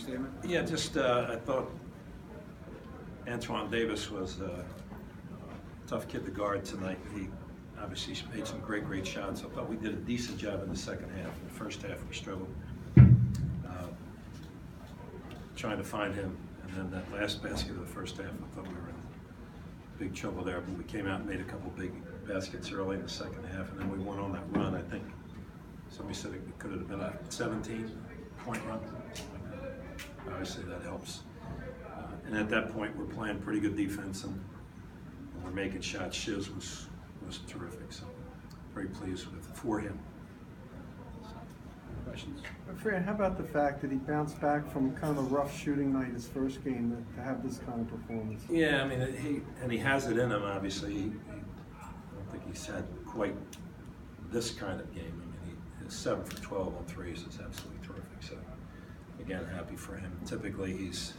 statement? Yeah, just I thought Antoine Davis was a tough kid to guard tonight. He obviously made some great shots. I thought we did a decent job in the second half. In the first half, we struggled trying to find him. And then that last basket of the first half, I thought we were in big trouble there. But we came out and made a couple big baskets early in the second half, and then we went on that run. I think somebody said it could have been a 17-point run. Obviously, that helps. And at that point, we're playing pretty good defense, and we're making shots. Shiz was terrific, so very pleased for him. Questions? Fran, how about the fact that he bounced back from kind of a rough shooting night his first game to have this kind of performance? Yeah, I mean, he has it in him, obviously. I don't think he's had quite this kind of game. I mean, his 7 for 12 on threes is absolutely terrific. So, again, happy for him. Typically, he's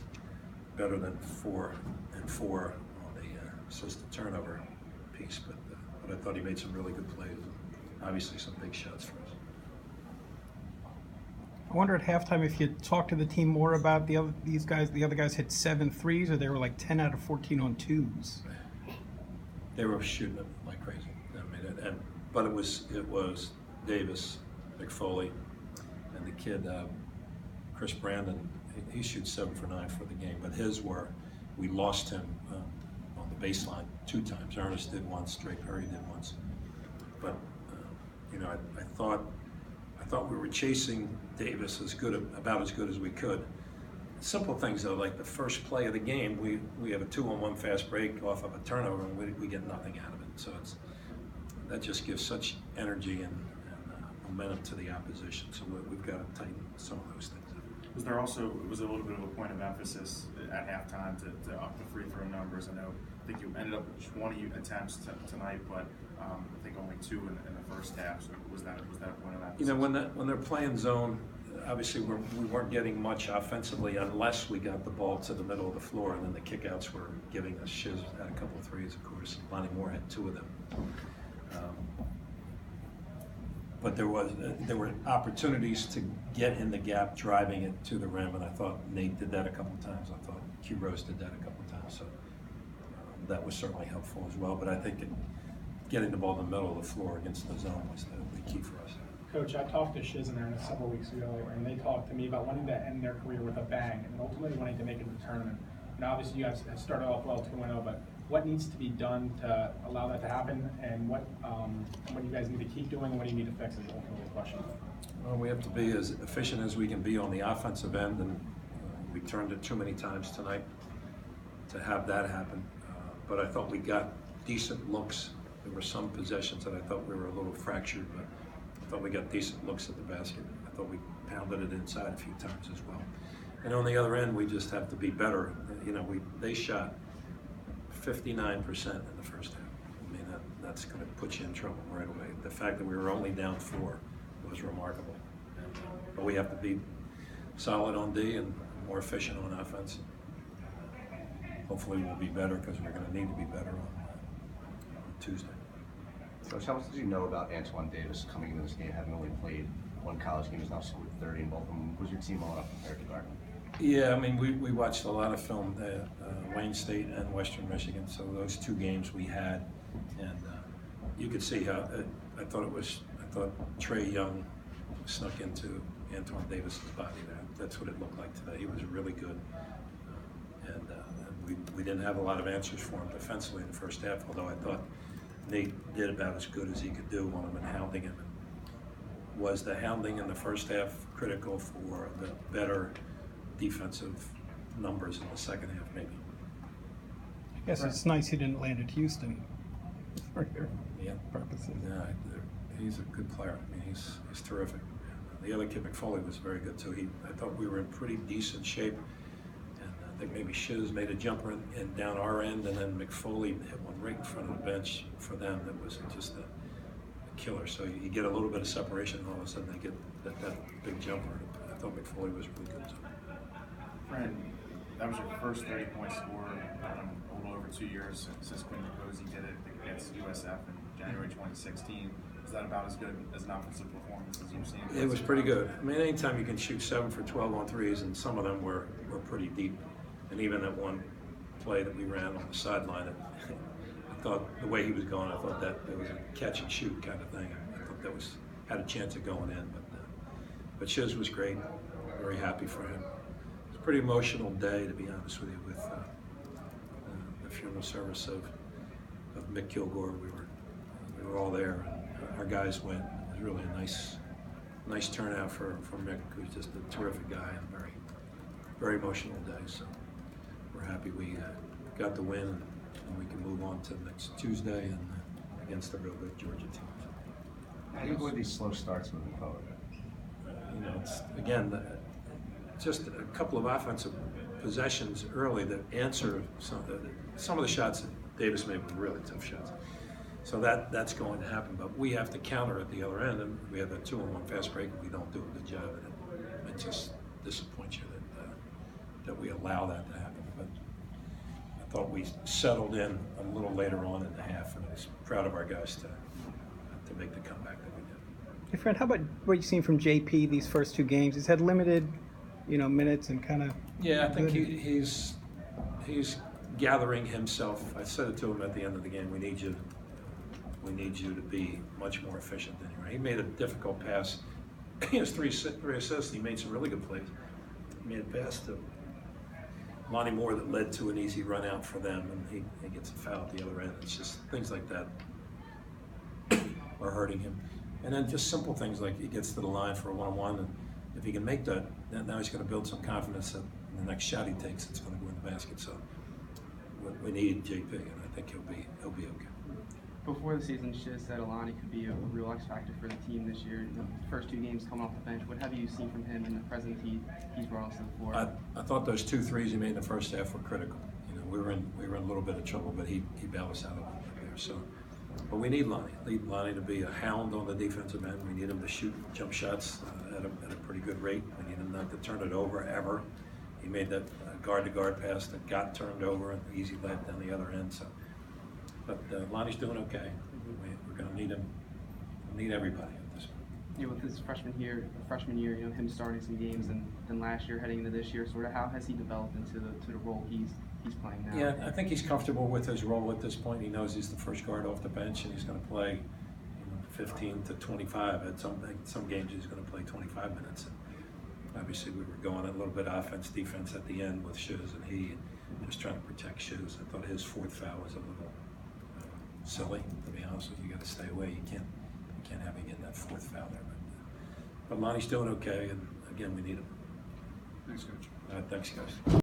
better than 4 and 4 on the assisted turnover piece, but I thought he made some really good plays. Obviously, some big shots for us. I wonder at halftime if you talked to the team more about the other guys hit 7 threes, or they were like 10 out of 14 on twos. They were shooting them like crazy. I mean, but it was Davis, McFoley, and the kid Chris Brandon. He shoots 7 for 9 for the game, but we lost him on the baseline 2 times. Ernest did once, Drake Perry did once. But I thought we were chasing Davis about as good as we could. Simple things though, like the first play of the game, we have a 2-on-1 fast break off of a turnover, and we get nothing out of it. So that just gives such energy and momentum to the opposition. So we've got to tighten some of those things up. Was a little bit of a point of emphasis at halftime to up the free throw numbers? I think you ended up with 20 attempts tonight, but I think only 2 in the first half. So was that a point of emphasis? When they're playing zone, obviously we weren't getting much offensively unless we got the ball to the middle of the floor, and then the kickouts were giving us. Shiz had a couple of threes, of course. Lonnie Moore had 2 of them. But there were opportunities to get in the gap, driving it to the rim, and I thought Nate did that a couple times. I thought Q Rose did that a couple times, so that was certainly helpful as well. But I think getting the ball in the middle of the floor against the zone was the key for us. Coach, I talked to Shiz and Ernest several weeks ago, and they talked to me about wanting to end their career with a bang and ultimately wanting to make it to the tournament. And obviously, you guys have started off well 2-0, but what needs to be done to allow that to happen, and what you guys need to keep doing, and what do you need to fix is ultimately the question. Well, we have to be as efficient as we can be on the offensive end, and we turned it too many times tonight to have that happen. But I thought we got decent looks. There were some possessions that I thought we were a little fractured, but I thought we got decent looks at the basket. I thought we pounded it inside a few times as well. And on the other end, we just have to be better. They shot 59% in the first half. I mean, that's going to put you in trouble right away. The fact that we were only down 4 was remarkable. But we have to be solid on D and more efficient on offense. Hopefully we'll be better, because we're going to need to be better on Tuesday. Coach, how much did you know about Antoine Davis coming into this game, having only played 1 college game? He's now scored 30 in both of them. Was your team all up compared to guard? Yeah, I mean, we watched a lot of film at Wayne State and Western Michigan, so those 2 games we had, and you could see how I thought Trey Young snuck into Antoine Davis's body there. That's what it looked like today. He was really good, and we didn't have a lot of answers for him defensively in the first half, although I thought Nate did about as good as he could do on him and hounding him. Was the hounding in the first half critical for the better defensive numbers in the second half, maybe? I guess it's nice he didn't land at Houston for your purposes. Yeah, he's a good player. I mean, he's terrific. The other kid, McFoley, was very good too. I thought we were in pretty decent shape, and I think maybe Shiz made a jumper in down our end, and then McFoley hit one right in front of the bench for them. That was just a killer. So you get a little bit of separation, and all of a sudden they get that big jumper. I thought McFoley was really good too. Fran, that was your first 30-point score a little over 2 years since Quinn Nicosi did it against USF in January 2016. was that about as good as an offensive performance as you've seen? It was pretty good. I mean, anytime you can shoot 7 for 12 on threes, and some of them were pretty deep. And even that one play that we ran on the sideline, I thought the way he was going, I thought that it was a catch and shoot kind of thing. I thought that had a chance of going in. But Shiz was great. Very happy for him. It was a pretty emotional day, to be honest with you, with the funeral service of Mick Kilgore. We were all there. And our guys went. It was really a nice turnout for Mick, who's just a terrific guy and very emotional day. So we're happy we got the win, and we can move on to next Tuesday and against a real good Georgia team. How do you avoid these slow starts moving forward? You know, it's again just a couple of offensive possessions early that answer some of the shots that Davis made were really tough shots. So that's going to happen, but we have to counter at the other end, and we have that 2-on-1 fast break, and we don't do a good job at it. It just disappoints you that we allow that to happen. But I thought we settled in a little later on in the half, and I was proud of our guys to make the comeback that we did. Hey, Fran, how about what you've seen from JP these first 2 games? He's had limited, minutes and kind of. Yeah, I think he's gathering himself. I said it to him at the end of the game. We need you to be much more efficient than you are. He made a difficult pass. He has 3 assists. He made some really good plays. He made a pass to Lonnie Moore that led to an easy run out for them, and he gets a foul at the other end. It's just things like that are hurting him. And then just simple things like he gets to the line for a 1-on-1, and if he can make that, now he's going to build some confidence that the next shot he takes, it's going to go in the basket. So we need JP, and I think he'll be okay. Before the season, Shiz said Alani could be a real X factor for the team this year. The first 2 games coming off the bench, what have you seen from him and the presence he's brought us to the floor? I thought those 2 threes he made in the first half were critical. We were in a little bit of trouble, but he bailed us out a little bit there. So, but we need Lonnie. Need Lonnie to be a hound on the defensive end. We need him to shoot jump shots at a pretty good rate. We need him not to turn it over ever. He made that guard-to-guard pass that got turned over and easy led down the other end. So, but Lonnie's doing okay. We're going to need him. We need everybody at this point. With his freshman year, him starting some games and last year heading into this year, sort of how has he developed into the role he's playing now? Yeah, I think he's comfortable with his role at this point. He knows he's the first guard off the bench, and he's going to play 15 to 25. At some games, he's going to play 25 minutes. And obviously, we were going a little bit offense, defense at the end with Shiz, and he just trying to protect Shiz. I thought his 4th foul was a little silly, to be honest with you. You got to stay away. You can't have him getting that 4th foul there. But Lonnie's doing okay, and again, we need him. Thanks, Coach. Thanks, guys.